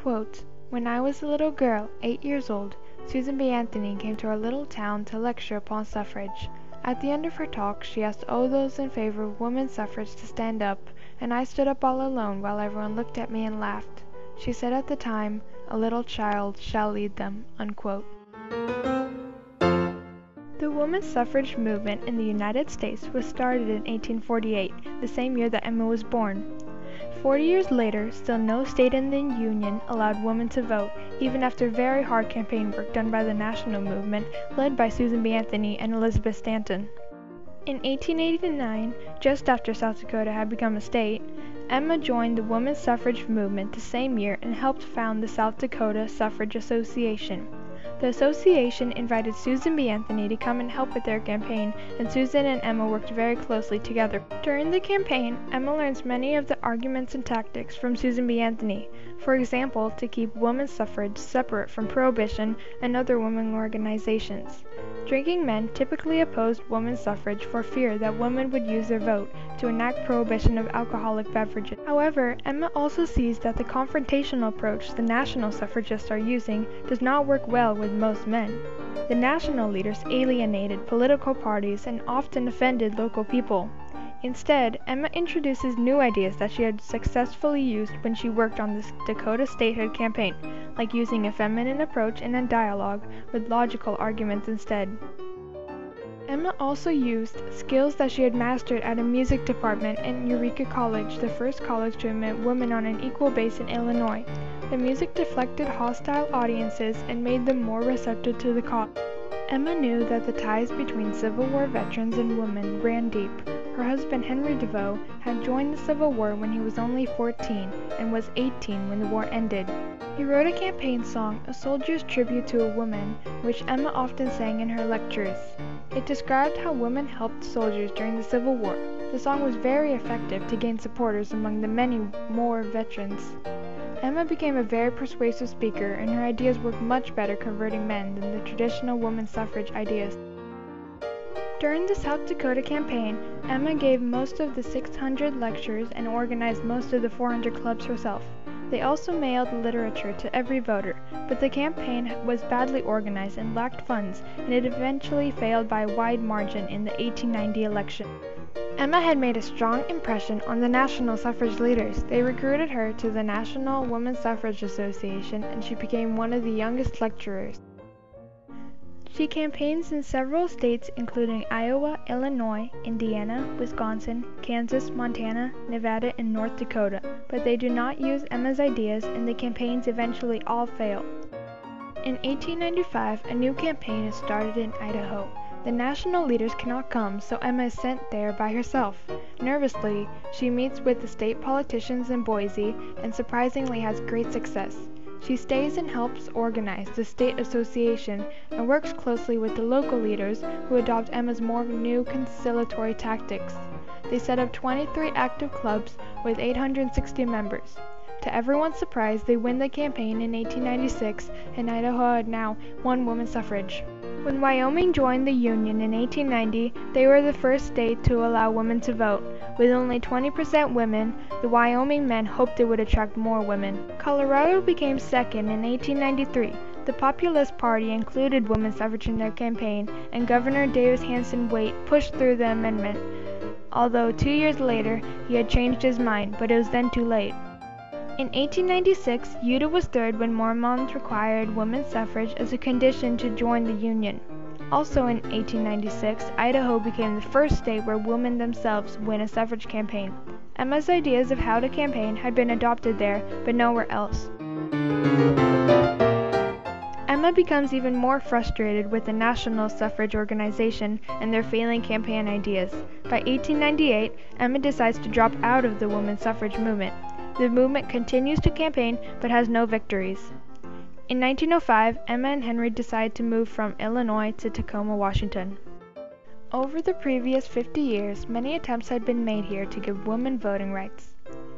Quote, "When I was a little girl, 8 years old, Susan B. Anthony came to our little town to lecture upon suffrage. At the end of her talk, she asked all those in favor of women's suffrage to stand up, and I stood up all alone while everyone looked at me and laughed. She said at the time, 'A little child shall lead them.'" Unquote. The women's suffrage movement in the United States was started in 1848, the same year that Emma was born. 40 years later, still no state in the Union allowed women to vote, even after very hard campaign work done by the national movement led by Susan B. Anthony and Elizabeth Stanton. In 1889, just after South Dakota had become a state, Emma joined the women's suffrage movement the same year and helped found the South Dakota Suffrage Association. The association invited Susan B. Anthony to come and help with their campaign, and Susan and Emma worked very closely together. During the campaign, Emma learns many of the arguments and tactics from Susan B. Anthony. For example, to keep women's suffrage separate from prohibition and other women organizations. Drinking men typically opposed women's suffrage for fear that women would use their vote to enact prohibition of alcoholic beverages. However, Emma also sees that the confrontational approach the national suffragists are using does not work well with most men. The national leaders alienated political parties and often offended local people. Instead, Emma introduces new ideas that she had successfully used when she worked on the Dakota statehood campaign, like using a feminine approach in a dialogue with logical arguments instead. Emma also used skills that she had mastered at a music department in Eureka College, the first college to admit women on an equal basis in Illinois. The music deflected hostile audiences and made them more receptive to the cause. Emma knew that the ties between Civil War veterans and women ran deep. Her husband Henry DeVoe had joined the Civil War when he was only 14 and was 18 when the war ended. He wrote a campaign song, A Soldier's Tribute to a Woman, which Emma often sang in her lectures. It described how women helped soldiers during the Civil War. The song was very effective to gain supporters among the many war veterans. Emma became a very persuasive speaker, and her ideas worked much better converting men than the traditional women's suffrage ideas. During the South Dakota campaign, Emma gave most of the 600 lectures and organized most of the 400 clubs herself. They also mailed literature to every voter, but the campaign was badly organized and lacked funds, and it eventually failed by a wide margin in the 1890 election. Emma had made a strong impression on the national suffrage leaders. They recruited her to the National Women's Suffrage Association, and she became one of the youngest lecturers. She campaigns in several states including Iowa, Illinois, Indiana, Wisconsin, Kansas, Montana, Nevada, and North Dakota, but they do not use Emma's ideas, and the campaigns eventually all fail. In 1895, a new campaign is started in Idaho. The national leaders cannot come, so Emma is sent there by herself. Nervously, she meets with the state politicians in Boise and surprisingly has great success. She stays and helps organize the state association and works closely with the local leaders who adopt Emma's more new conciliatory tactics. They set up 23 active clubs with 860 members. To everyone's surprise, they win the campaign in 1896, and Idaho had now won women's suffrage. When Wyoming joined the Union in 1890, they were the first state to allow women to vote. With only 20% women, the Wyoming men hoped it would attract more women. Colorado became second in 1893. The Populist Party included women's suffrage in their campaign, and Governor Davis Hanson Waite pushed through the amendment. Although 2 years later, he had changed his mind, but it was then too late. In 1896, Utah was third when Mormons required women's suffrage as a condition to join the Union. Also in 1896, Idaho became the first state where women themselves win a suffrage campaign. Emma's ideas of how to campaign had been adopted there, but nowhere else. Emma becomes even more frustrated with the National Suffrage Organization and their failing campaign ideas. By 1898, Emma decides to drop out of the women's suffrage movement. The movement continues to campaign but has no victories. In 1905, Emma and Henry decide to move from Illinois to Tacoma, Washington. Over the previous 50 years, many attempts had been made here to give women voting rights.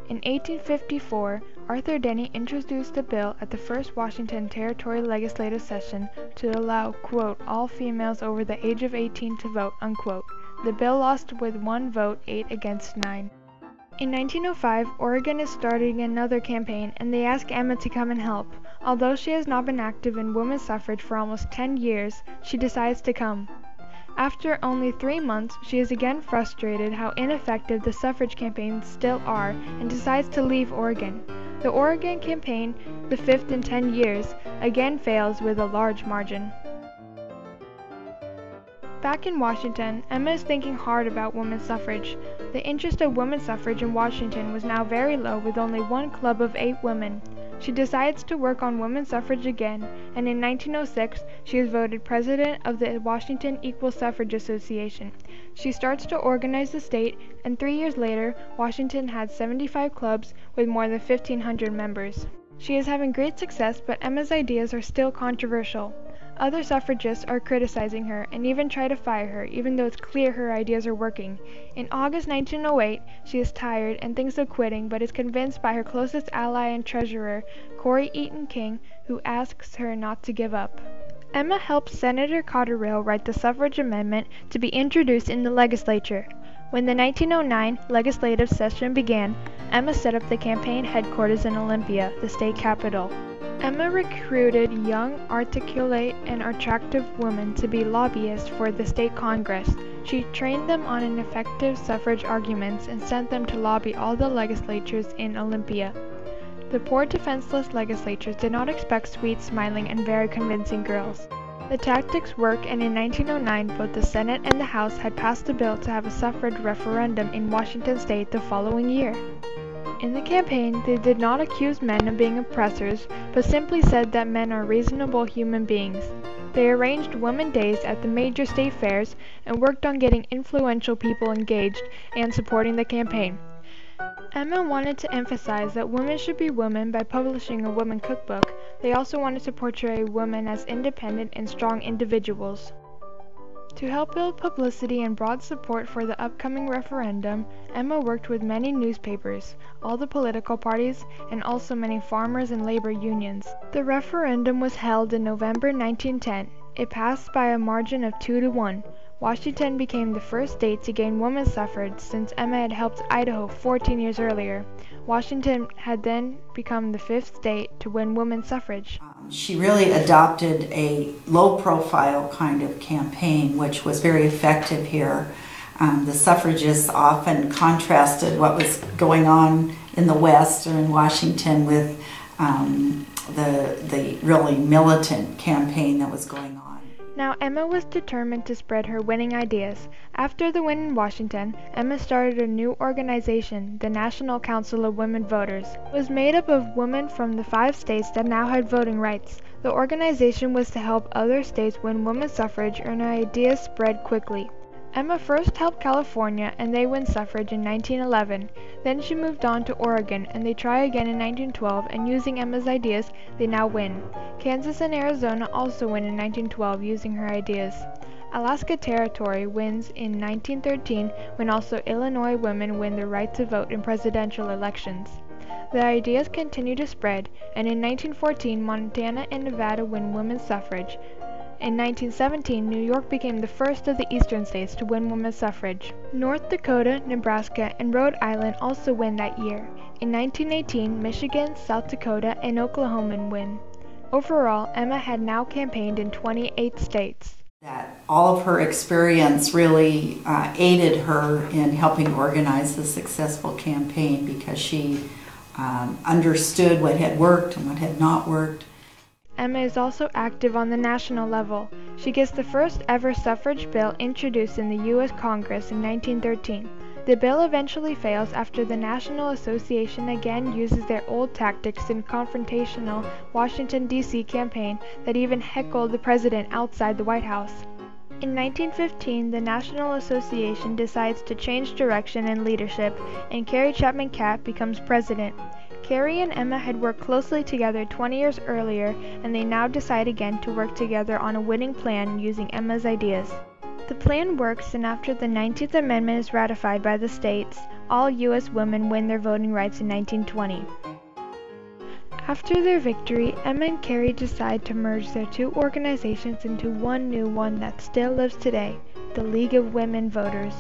In 1854, Arthur Denny introduced a bill at the first Washington Territory Legislative Session to allow, quote, all females over the age of 18 to vote, unquote. The bill lost with 1 vote, 8 against 9. In 1905, Oregon is starting another campaign, and they ask Emma to come and help. Although she has not been active in women's suffrage for almost 10 years, she decides to come. After only 3 months, she is again frustrated how ineffective the suffrage campaigns still are and decides to leave Oregon. The Oregon campaign, the 5th in 10 years, again fails with a large margin. Back in Washington, Emma is thinking hard about women's suffrage. The interest of women's suffrage in Washington was now very low, with only one club of 8 women. She decides to work on women's suffrage again, and in 1906 she is voted president of the Washington Equal Suffrage Association. She starts to organize the state, and 3 years later, Washington had 75 clubs with more than 1,500 members. She is having great success, but Emma's ideas are still controversial. Other suffragists are criticizing her and even try to fire her, even though it's clear her ideas are working. In August 1908, she is tired and thinks of quitting, but is convinced by her closest ally and treasurer, Corey Eaton King, who asks her not to give up. Emma helps Senator Cotterill write the suffrage amendment to be introduced in the legislature. When the 1909 legislative session began, Emma set up the campaign headquarters in Olympia, the state capital. Emma recruited young, articulate, and attractive women to be lobbyists for the state Congress. She trained them on effective suffrage arguments and sent them to lobby all the legislatures in Olympia. The poor defenseless legislatures did not expect sweet, smiling, and very convincing girls. The tactics worked, and in 1909 both the Senate and the House had passed a bill to have a suffrage referendum in Washington state the following year. In the campaign, they did not accuse men of being oppressors, but simply said that men are reasonable human beings. They arranged women days at the major state fairs and worked on getting influential people engaged and supporting the campaign. Emma wanted to emphasize that women should be women by publishing a women cookbook. They also wanted to portray women as independent and strong individuals. To help build publicity and broad support for the upcoming referendum, Emma worked with many newspapers, all the political parties, and also many farmers and labor unions. The referendum was held in November 1910. It passed by a margin of 2-1. Washington became the first state to gain women's suffrage since Emma had helped Idaho 14 years earlier. Washington had then become the 5th state to win women's suffrage. She really adopted a low-profile kind of campaign, which was very effective here. The suffragists often contrasted what was going on in the West or in Washington with the really militant campaign that was going on. Now Emma was determined to spread her winning ideas. After the win in Washington, Emma started a new organization, the National Council of Women Voters. It was made up of women from the 5 states that now had voting rights. The organization was to help other states win women's suffrage and her ideas spread quickly. Emma first helped California, and they win suffrage in 1911. Then she moved on to Oregon, and they try again in 1912, and using Emma's ideas, they now win. Kansas and Arizona also win in 1912 using her ideas. Alaska Territory wins in 1913 when also Illinois women win the right to vote in presidential elections. The ideas continue to spread, and in 1914 Montana and Nevada win women's suffrage. In 1917, New York became the first of the eastern states to win women's suffrage. North Dakota, Nebraska, and Rhode Island also win that year. In 1918, Michigan, South Dakota, and Oklahoma win. Overall, Emma had now campaigned in 28 states. That all of her experience really aided her in helping organize the successful campaign because she understood what had worked and what had not worked. Emma is also active on the national level. She gets the first ever suffrage bill introduced in the U.S. Congress in 1913. The bill eventually fails after the National Association again uses their old tactics in confrontational Washington, D.C. campaign that even heckled the president outside the White House. In 1915, the National Association decides to change direction and leadership, and Carrie Chapman Catt becomes president. Carrie and Emma had worked closely together 20 years earlier, and they now decide again to work together on a winning plan using Emma's ideas. The plan works, and after the 19th Amendment is ratified by the states, all U.S. women win their voting rights in 1920. After their victory, Emma and Carrie decide to merge their 2 organizations into one new one that still lives today, the League of Women Voters.